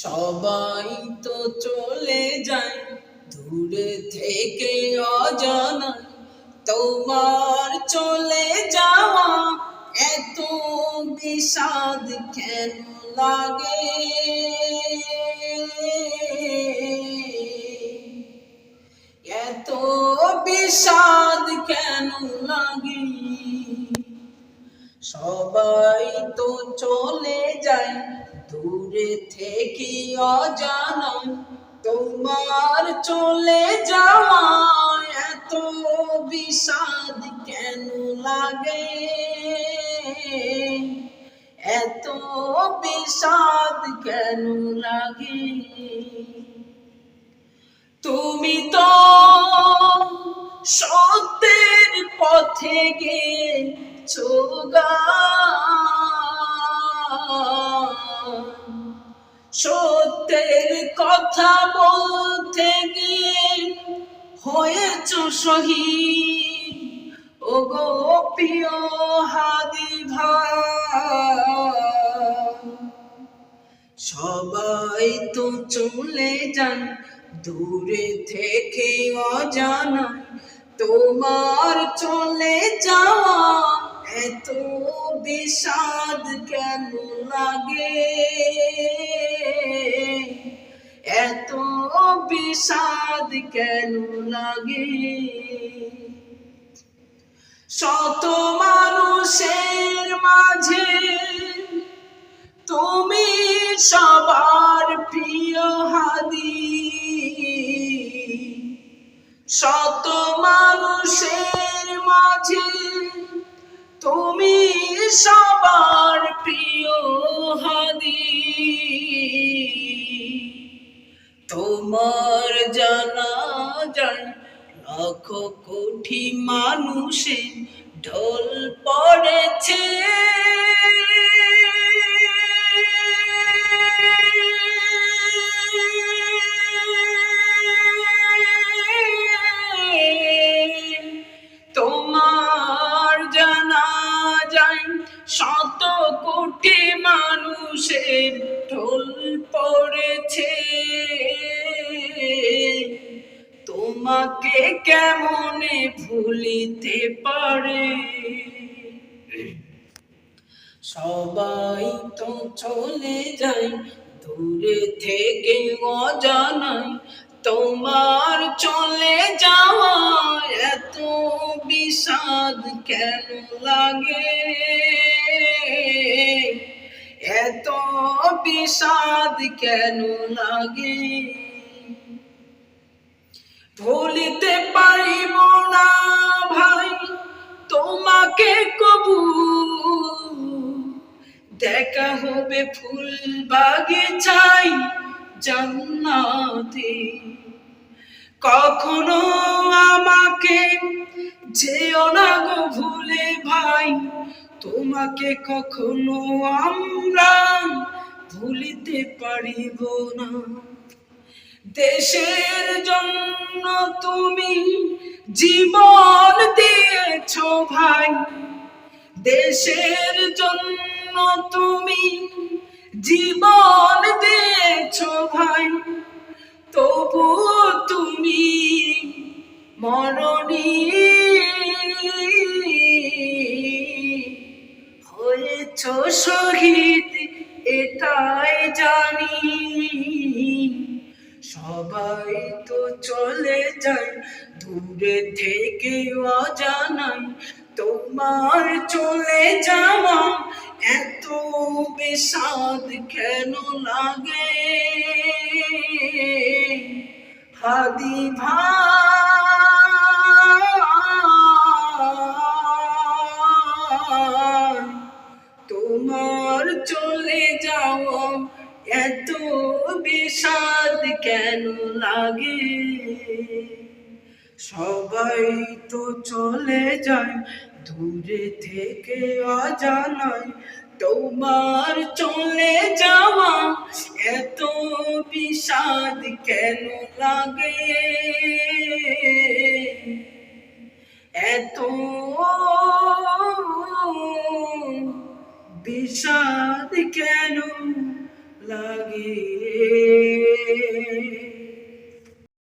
সবাই তো চলে যায় দূরে থেকে অজানায়, তোমার চলে যাওয়া এত বিষাদ কেন লাগে? এত বিষাদ কেন লাগে? সবাই তো চলে যায় দূরে থেকে অজানায়, তোমার চলে যাওয়া এত বিষাদ কেন লাগে? এত বিষাদ কেন লাগে? তুমি তো সত্যের পথে গেছো গা, সত্যের কথা বলতে গিয়ে হয়েছ শহীদ। ও গো প্রিয় হাদি ভাই, সবাই তো চলে যান দূরে থেকে অজানায়, তোমার চলে যাওয়া এত বিষাদ কেন লাগে? এত বিষাদ কেন লাগে? শত মানুষের মাঝে তুমি সবার প্রিয় হাদি, শত মানুষের মাঝে তুমি সবার প্রিয় হাদি। তোমার জানাজায় লাখ কোটি মানুষের ঢল পড়েছে, তোমার জানাজায় শত কোটি মানুষের ঢল পড়েছে। তোমাকে কেমনে ভুলিতে পারে? সবাই তো চলে যায় দূরে থেকে অজানায়, তোমার চলে যাওয়া এত বিষাদ কেন লাগে? এত বিষাদ কেন লাগে? ভুলিতে পারিব না ভাই তোমাকে কবু, দেখা হবে ফুল বাগিচায় জান্নাতে। কখনো আমাকে যেও না গো ভুলে ভাই, তোমাকে কখনো আমরা ভুলিতে পারিব না। দেশের জন্য তুমি জীবন দিয়েছো ভাই, দেশের জন্য তুমি জীবন দিয়েছো ভাই, তবু তুমি মরণী হয়েছো শহীদ, এটাই জানি। সবাই তো চলে যায় দূরে থেকে অজানায়, তোমার চলে যাওয়া এত বিষাদ কেন লাগে? হাদি ভাই, তোমার চলে যাওয়া এত বিষাদ কেন লাগে? সবাই তো চলে যায় দূরে থেকে অজানায়, তোমার চলে যাওয়া এত বিষাদ কেন লাগে? এত বিষাদ কেন লাগে?